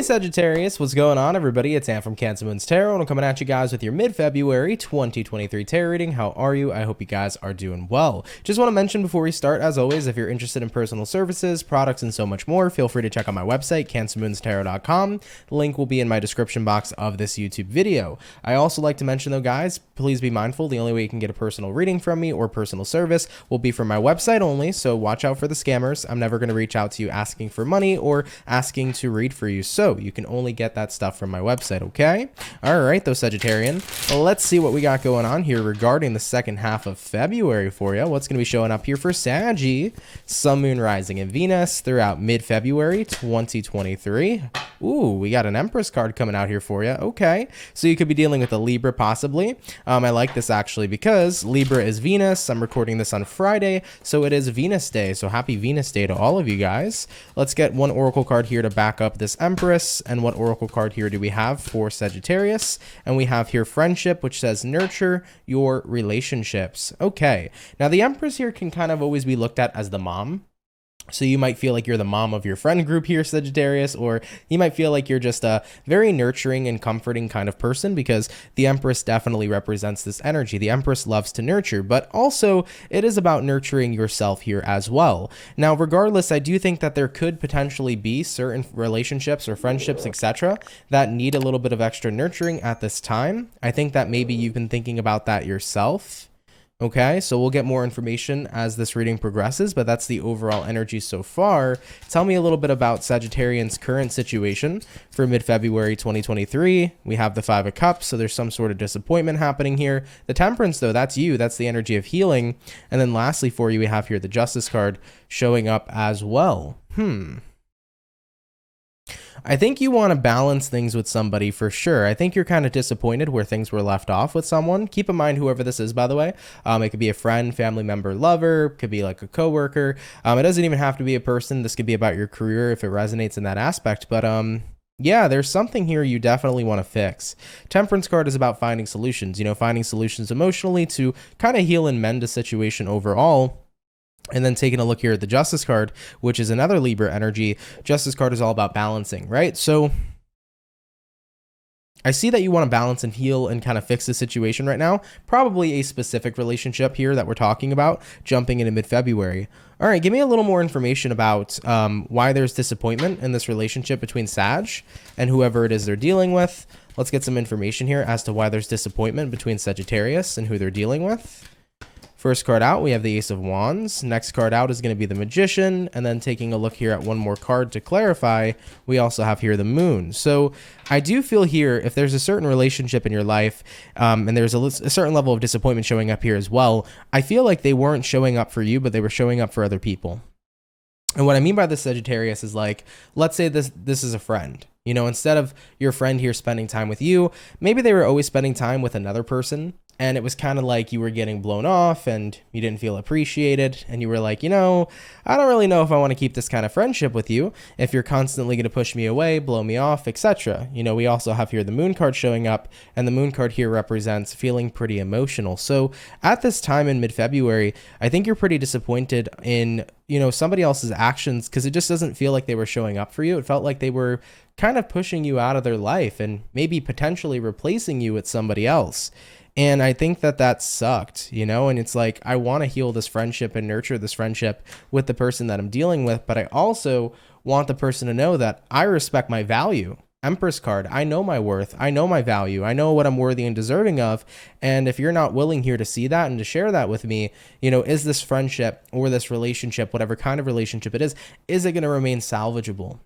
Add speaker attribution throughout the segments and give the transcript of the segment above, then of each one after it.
Speaker 1: Hey Sagittarius, what's going on everybody? It's Ann from CancerMoonsTarot, and I'm coming at you guys with your mid-February 2023 tarot reading. How are you? I hope you guys are doing well. Just want to mention before we start, as always, if you're interested in personal services, products, and so much more, feel free to check out my website, CancerMoonsTarot.com. The link will be in my description box of this YouTube video. I also like to mention though, guys, please be mindful, the only way you can get a personal reading from me or personal service will be from my website only, so watch out for the scammers. I'm never going to reach out to you asking for money or asking to read for you. So you can only get that stuff from my website, okay? All right, though, Sagittarian. Well, let's see what we got going on here regarding the second half of February for you. What's going to be showing up here for Saggy? Sun, Moon, Rising, and Venus throughout mid-February 2023. Ooh, we got an Empress card coming out here for you. Okay, so you could be dealing with a Libra possibly. I like this actually because Libra is Venus. I'm recording this on Friday, so it is Venus Day. So happy Venus Day to all of you guys. Let's get one Oracle card here to back up this Empress. And what Oracle card here do we have for Sagittarius? And we have here Friendship, which says nurture your relationships. Okay, now the Empress here can kind of always be looked at as the mom. So you might feel like you're the mom of your friend group here, Sagittarius, or you might feel like you're just a very nurturing and comforting kind of person because the Empress definitely represents this energy. The Empress loves to nurture, but also it is about nurturing yourself here as well. Now, regardless, I do think that there could potentially be certain relationships or friendships, etc., that need a little bit of extra nurturing at this time. I think that maybe you've been thinking about that yourself. Okay, so we'll get more information as this reading progresses, but that's the overall energy so far. Tell me a little bit about Sagittarian's current situation for mid-February 2023. We have the Five of Cups, so there's some sort of disappointment happening here. The Temperance, though, that's you. That's the energy of healing. And then lastly for you, we have here the Justice card showing up as well. I think you want to balance things with somebody for sure. I think you're kind of disappointed where things were left off with someone. Keep in mind whoever this is, by the way. It could be a friend, family member, lover, could be like a coworker. It doesn't even have to be a person. This could be about your career if it resonates in that aspect. But yeah, there's something here you definitely want to fix. Temperance card is about finding solutions, finding solutions emotionally to kind of heal and mend a situation overall. And then taking a look here at the Justice card, which is another Libra energy. Justice card is all about balancing, right? So I see that you want to balance and heal and kind of fix the situation right now. Probably a specific relationship here that we're talking about, jumping into mid-February. All right, give me a little more information about why there's disappointment in this relationship between Sag and whoever it is they're dealing with. Let's get some information here as to why there's disappointment between Sagittarius and who they're dealing with. First card out, we have the Ace of Wands. Next card out is going to be the Magician. And then taking a look here at one more card to clarify, we also have here the Moon. So I do feel here, if there's a certain relationship in your life, and there's a certain level of disappointment showing up here as well, I feel like they weren't showing up for you, but they were showing up for other people. And what I mean by this, Sagittarius, is like, let's say this is a friend. Instead of your friend here spending time with you, maybe they were always spending time with another person. And it was kind of like you were getting blown off and you didn't feel appreciated. And you were like, I don't really know if I want to keep this kind of friendship with you if you're constantly going to push me away, blow me off, etc. We also have here the Moon card showing up. And the Moon card here represents feeling pretty emotional. So at this time in mid-February, I think you're pretty disappointed in, somebody else's actions because it just doesn't feel like they were showing up for you. It felt like they were kind of pushing you out of their life and maybe potentially replacing you with somebody else. And I think that sucked, and it's like, I want to heal this friendship and nurture this friendship with the person that I'm dealing with, but I also want the person to know that I respect my value. Empress card, I know my worth, I know my value, I know what I'm worthy and deserving of, and if you're not willing here to see that and to share that with me, is this friendship or this relationship, whatever kind of relationship it is it going to remain salvageable?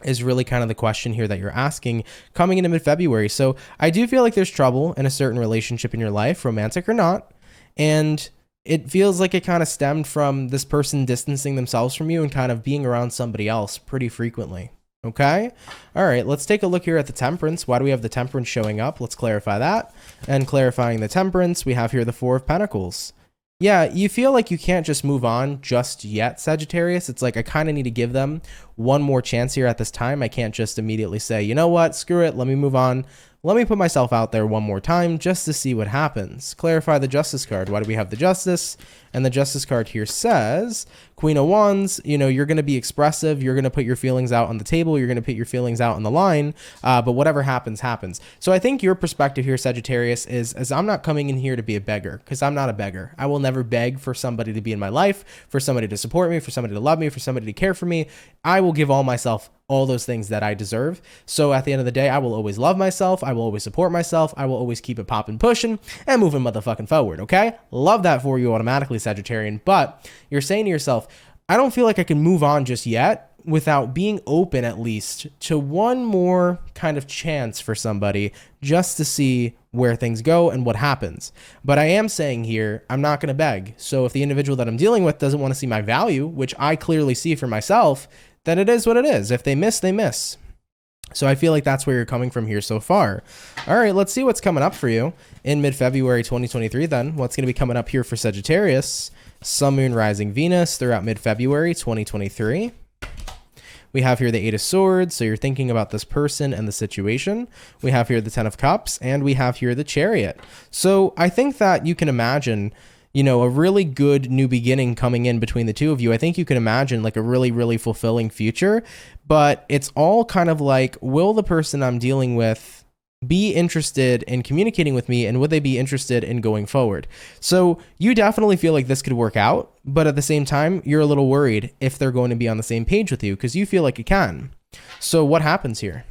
Speaker 1: Is really kind of the question here that you're asking coming into mid-February. So I do feel like there's trouble in a certain relationship in your life, romantic or not. And it feels like it kind of stemmed from this person distancing themselves from you and kind of being around somebody else pretty frequently. Okay. All right. Let's take a look here at the Temperance. Why do we have the Temperance showing up? Let's clarify that. And clarifying the Temperance, we have here the Four of Pentacles. Yeah, you feel like you can't just move on just yet, Sagittarius. It's like I kind of need to give them one more chance here at this time. I can't just immediately say, you know what, screw it, let me move on. Let me put myself out there one more time just to see what happens. Clarify the Justice card. Why do we have the Justice? And the Justice card here says, Queen of Wands, you know, you're going to be expressive. You're going to put your feelings out on the table. You're going to put your feelings out on the line. But whatever happens, happens. So I think your perspective here, Sagittarius, is I'm not coming in here to be a beggar, because I'm not a beggar. I will never beg for somebody to be in my life, for somebody to support me, for somebody to love me, for somebody to care for me. I will give all myself all those things that I deserve. So at the end of the day, I will always love myself. I will always support myself. I will always keep it popping, pushing, and moving motherfucking forward. Okay. Love that for you automatically, Sagittarian. But you're saying to yourself, I don't feel like I can move on just yet without being open at least to one more kind of chance for somebody just to see where things go and what happens. But I am saying here, I'm not going to beg. So if the individual that I'm dealing with doesn't want to see my value, which I clearly see for myself, then it is what it is. If they miss, they miss. So I feel like that's where you're coming from here so far. All right, let's see what's coming up for you in mid-February 2023 then. What's going to be coming up here for Sagittarius? Sun, Moon, Rising, Venus throughout mid-February 2023. We have here the Eight of Swords, so you're thinking about this person and the situation. We have here the Ten of Cups, and we have here the Chariot. So I think that you can imagine, you know, a really good new beginning coming in between the two of you. I think you can imagine like a really, really fulfilling future, but it's all kind of like, will the person I'm dealing with be interested in communicating with me, and would they be interested in going forward? So you definitely feel like this could work out, but at the same time, you're a little worried if they're going to be on the same page with you, because you feel like it can. So what happens here?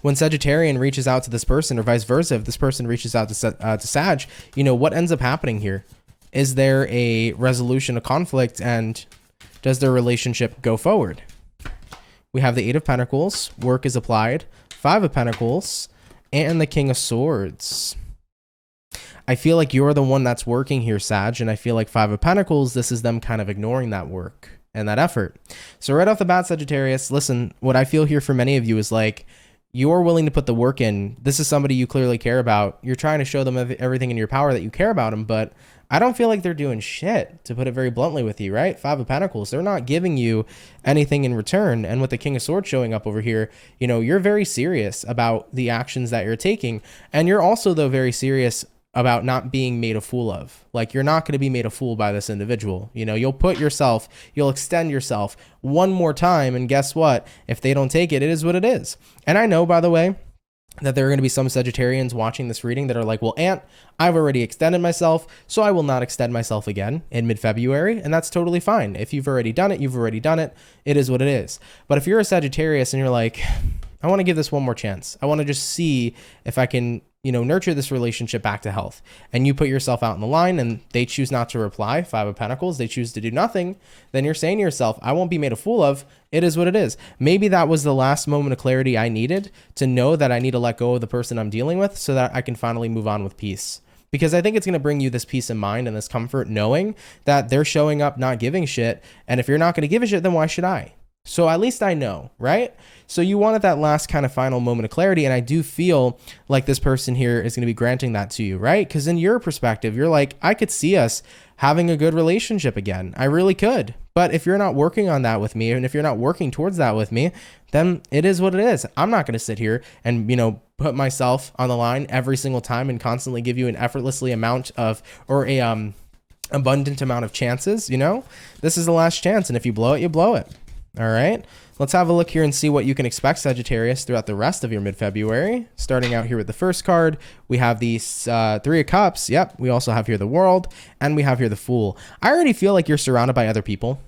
Speaker 1: When Sagittarian reaches out to this person, or vice versa, if this person reaches out to Sag, you know, what ends up happening here? Is there a resolution of conflict, and does their relationship go forward? We have the Eight of Pentacles, work is applied, Five of Pentacles, and the King of Swords. I feel like you're the one that's working here, Sag, and I feel like Five of Pentacles, this is them kind of ignoring that work and that effort. So right off the bat, Sagittarius, listen, what I feel here for many of you is like, you're willing to put the work in. This is somebody you clearly care about. You're trying to show them everything in your power that you care about them, but I don't feel like they're doing shit, to put it very bluntly with you, right? Five of Pentacles, they're not giving you anything in return. And with the King of Swords showing up over here, you know, you're very serious about the actions that you're taking. And you're also, though, very serious about not being made a fool of. Like, you're not going to be made a fool by this individual. You know, you'll extend yourself one more time, and guess what? If they don't take it, it is what it is. And I know, by the way, that there are going to be some Sagittarians watching this reading that are like, well, Ant, I've already extended myself, so I will not extend myself again in mid-February, and that's totally fine. If you've already done it, you've already done it. It is what it is. But if you're a Sagittarius and you're like, I want to give this one more chance. I want to just see if I can, you know, nurture this relationship back to health. And you put yourself out in the line and they choose not to reply, Five of Pentacles, they choose to do nothing, then you're saying to yourself, I won't be made a fool of. It is what it is. Maybe that was the last moment of clarity I needed to know that I need to let go of the person I'm dealing with so that I can finally move on with peace. Because I think it's going to bring you this peace of mind and this comfort knowing that they're showing up not giving shit. And if you're not going to give a shit, then why should I? So at least I know, right? So you wanted that last kind of final moment of clarity, and I do feel like this person here is going to be granting that to you, right? Because in your perspective, you're like, I could see us having a good relationship again. I really could. But if you're not working on that with me, and if you're not working towards that with me, then it is what it is. I'm not going to sit here and, you know, put myself on the line every single time and constantly give you an effortlessly amount of, or a abundant amount of chances, you know? This is the last chance, and if you blow it, you blow it. All right, let's have a look here and see what you can expect, Sagittarius, throughout the rest of your mid-February. Starting out here with the first card, we have the Three of Cups. Yep, we also have here the World, and we have here the Fool. I already feel like you're surrounded by other people,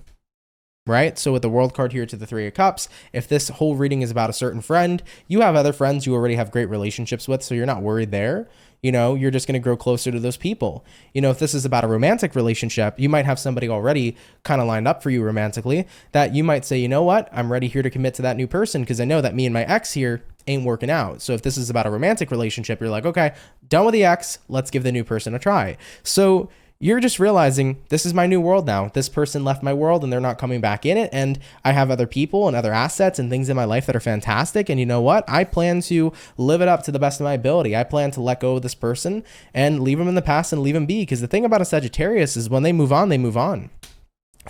Speaker 1: right? So with the World card here to the Three of Cups, if this whole reading is about a certain friend, you have other friends you already have great relationships with, so you're not worried there. You know, you're just going to grow closer to those people. You know, if this is about a romantic relationship, you might have somebody already kind of lined up for you romantically that you might say, you know what, I'm ready here to commit to that new person because I know that me and my ex here ain't working out. So if this is about a romantic relationship, you're like, okay, done with the ex, let's give the new person a try. So you're just realizing this is my new world now. This person left my world and they're not coming back in it. And I have other people and other assets and things in my life that are fantastic. And you know what? I plan to live it up to the best of my ability. I plan to let go of this person and leave them in the past and leave them be. Because the thing about a Sagittarius is when they move on, they move on.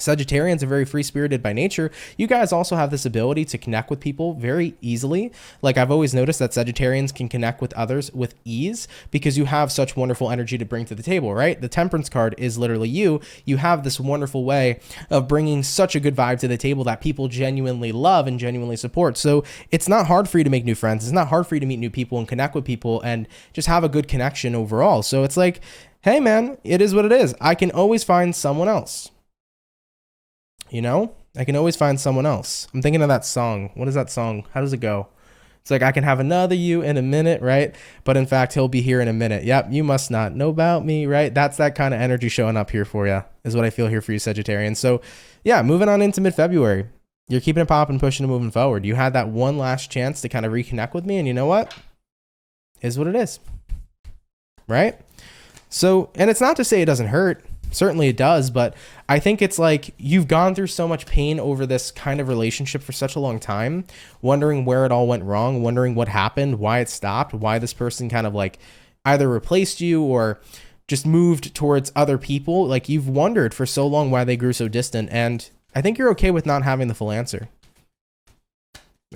Speaker 1: Sagittarians are very free-spirited by nature. You guys also have this ability to connect with people very easily. Like I've always noticed that Sagittarians can connect with others with ease because you have such wonderful energy to bring to the table, right? The Temperance card is literally you. You have this wonderful way of bringing such a good vibe to the table that people genuinely love and genuinely support. So it's not hard for you to make new friends. It's not hard for you to meet new people and connect with people and just have a good connection overall. So it's like, hey man, it is what it is. I can always find someone else. You know, I can always find someone else. I'm thinking of that song. What is that song? How does it go? It's like, I can have another you in a minute, right? But in fact, he'll be here in a minute. Yep, you must not know about me, right? That's that kind of energy showing up here for you, is what I feel here for you, Sagittarians. So yeah, moving on into mid-February. You're keeping it popping, pushing and moving forward. You had that one last chance to kind of reconnect with me, and you know what? Is what it is, right? So, and it's not to say it doesn't hurt. Certainly it does, but I think it's like you've gone through so much pain over this kind of relationship for such a long time, wondering where it all went wrong, wondering what happened, why it stopped, why this person kind of like either replaced you or just moved towards other people. Like you've wondered for so long why they grew so distant, and I think you're okay with not having the full answer.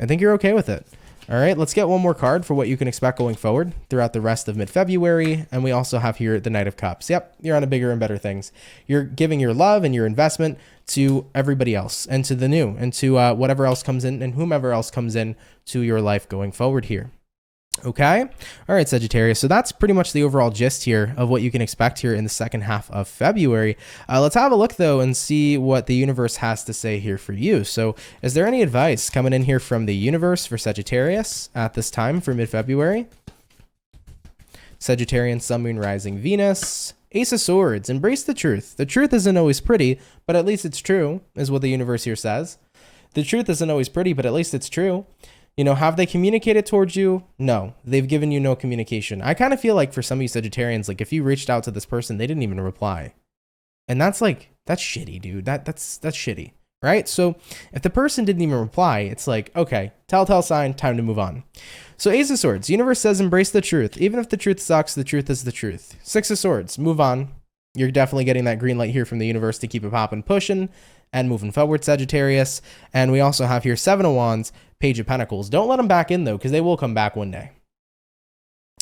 Speaker 1: I think you're okay with it. All right, let's get one more card for what you can expect going forward throughout the rest of mid-February. And we also have here the Knight of Cups. Yep, you're on to bigger and better things. You're giving your love and your investment to everybody else and to the new and to whatever else comes in and whomever else comes in to your life going forward here. Okay. All right, Sagittarius. So that's pretty much the overall gist here of what you can expect here in the second half of February. Let's have a look, though, and see what the universe has to say here for you. So is there any advice coming in here from the universe for Sagittarius at this time for mid-February? Sagittarian, Sun, Moon, Rising, Venus. Ace of Swords. Embrace the truth. The truth isn't always pretty, but at least it's true, is what the universe here says. The truth isn't always pretty, but at least it's true. You know, have they communicated towards you? No, they've given you no communication. I kind of feel like for some of you Sagittarians, like if you reached out to this person, they didn't even reply. And that's like, that's shitty, dude. That's shitty, right? So if the person didn't even reply, it's like, okay, telltale sign, time to move on. So Ace of Swords, universe says embrace the truth. Even if the truth sucks, the truth is the truth. Six of Swords, move on. You're definitely getting that green light here from the universe to keep it popping, pushing and moving forward, Sagittarius. And we also have here Seven of Wands, Page of Pentacles. Don't let them back in, though, because they will come back one day.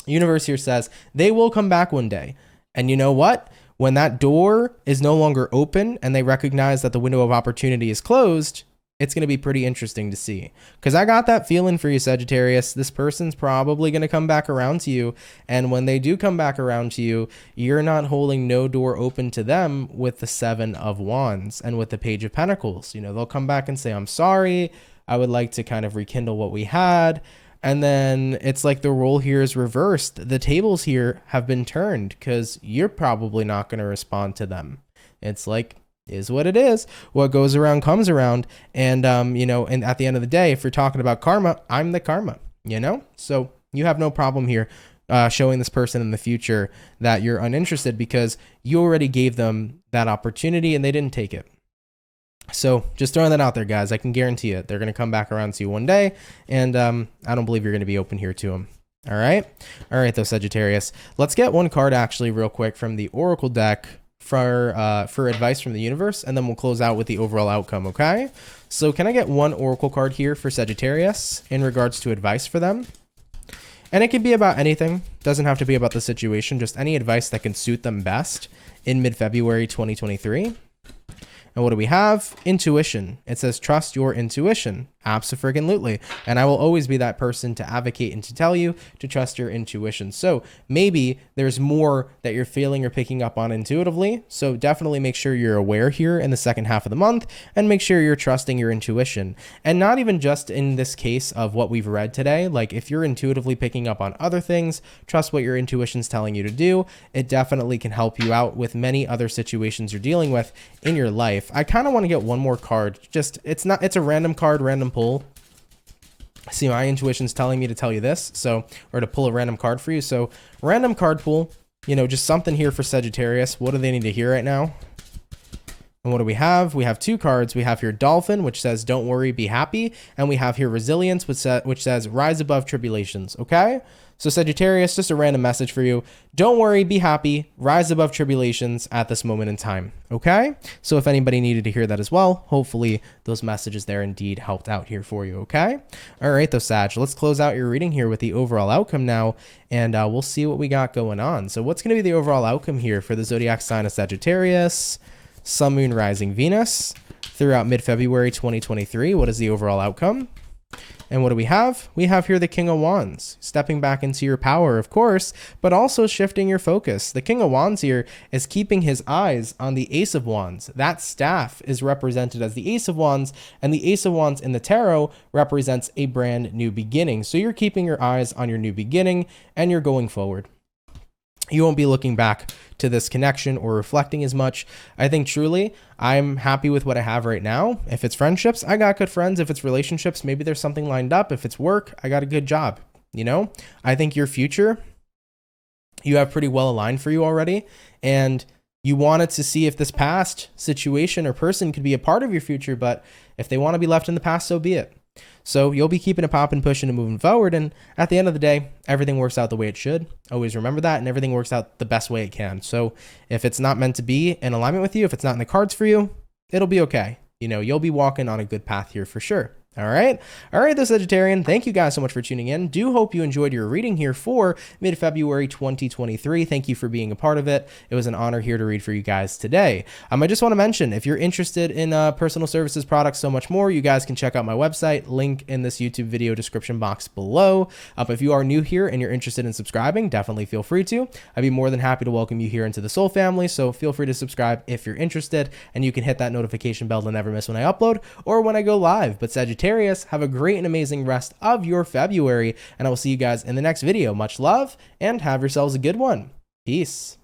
Speaker 1: Universe here says they will come back one day. And you know what? When that door is no longer open and they recognize that the window of opportunity is closed, it's going to be pretty interesting to see. Because I got that feeling for you, Sagittarius. This person's probably going to come back around to you. And when they do come back around to you, you're not holding no door open to them with the Seven of Wands and with the Page of Pentacles. You know, they'll come back and say, I'm sorry. I would like to kind of rekindle what we had. And then it's like the role here is reversed. The tables here have been turned because you're probably not going to respond to them. It's like, is what it is. What goes around comes around. And, you know, and at the end of the day, if you're talking about karma, I'm the karma, you know? So you have no problem here showing this person in the future that you're uninterested because you already gave them that opportunity and they didn't take it. So just throwing that out there, guys. I can guarantee it. They're going to come back around to you one day. And I don't believe you're going to be open here to them. All right. All right, though, Sagittarius. Let's get one card actually real quick from the Oracle deck for advice from the universe, and then we'll close out with the overall outcome, okay? So can I get one Oracle card here for Sagittarius in regards to advice for them? And it can be about anything. Doesn't have to be about the situation, just any advice that can suit them best in mid-February 2023. And what do we have? Intuition. It says, trust your intuition. Abso-friggin-lutely. And I will always be that person to advocate and to tell you to trust your intuition. So maybe there's more that you're feeling or picking up on intuitively. So definitely make sure you're aware here in the second half of the month and make sure you're trusting your intuition. And not even just in this case of what we've read today. Like if you're intuitively picking up on other things, trust what your intuition's telling you to do. It definitely can help you out with many other situations you're dealing with in your life. I kind of want to get one more card. Just it's a random card, random pull. See, my intuition's telling me to tell you this, so, or to pull a random card for you. So random card pull, you know, just something here for Sagittarius. What do they need to hear right now? And what do we have? We have two cards. We have here Dolphin, which says, don't worry, be happy. And we have here Resilience, which says, rise above tribulations. Okay? So Sagittarius, just a random message for you. Don't worry, be happy, rise above tribulations at this moment in time. Okay? So if anybody needed to hear that as well, hopefully those messages there indeed helped out here for you. Okay? All right, though, Sag, let's close out your reading here with the overall outcome now, and we'll see what we got going on. So what's going to be the overall outcome here for the zodiac sign of Sagittarius, Sun, Moon, Rising, Venus throughout mid-February 2023? What is the overall outcome? And what do we have? We have here the King of Wands, stepping back into your power, of course, but also shifting your focus. The King of Wands here is keeping his eyes on the Ace of Wands. That staff is represented as the Ace of Wands, and the Ace of Wands in the tarot represents a brand new beginning. So you're keeping your eyes on your new beginning, and you're going forward. You won't be looking back to this connection or reflecting as much. I think truly I'm happy with what I have right now. If it's friendships, I got good friends. If it's relationships, maybe there's something lined up. If it's work, I got a good job. You know, I think your future, you have pretty well aligned for you already. And you wanted to see if this past situation or person could be a part of your future. But if they want to be left in the past, so be it. So you'll be keeping it popping, pushing, and moving forward. And at the end of the day, everything works out the way it should. Always remember that. And everything works out the best way it can. So if it's not meant to be in alignment with you, if it's not in the cards for you, it'll be okay. You know, you'll be walking on a good path here for sure. All right. All right, the Sagittarian, thank you guys so much for tuning in. Do hope you enjoyed your reading here for mid-February 2023. Thank you for being a part of it. It was an honor here to read for you guys today. I just want to mention, if you're interested in personal services, products, so much more, you guys can check out my website, link in this YouTube video description box below. If you are new here and you're interested in subscribing, definitely feel free to. I'd be more than happy to welcome you here into the Soul family, so feel free to subscribe if you're interested, and you can hit that notification bell to never miss when I upload or when I go live. But Sagittarius, have a great and amazing rest of your February, and I will see you guys in the next video. Much love, and have yourselves a good one. Peace.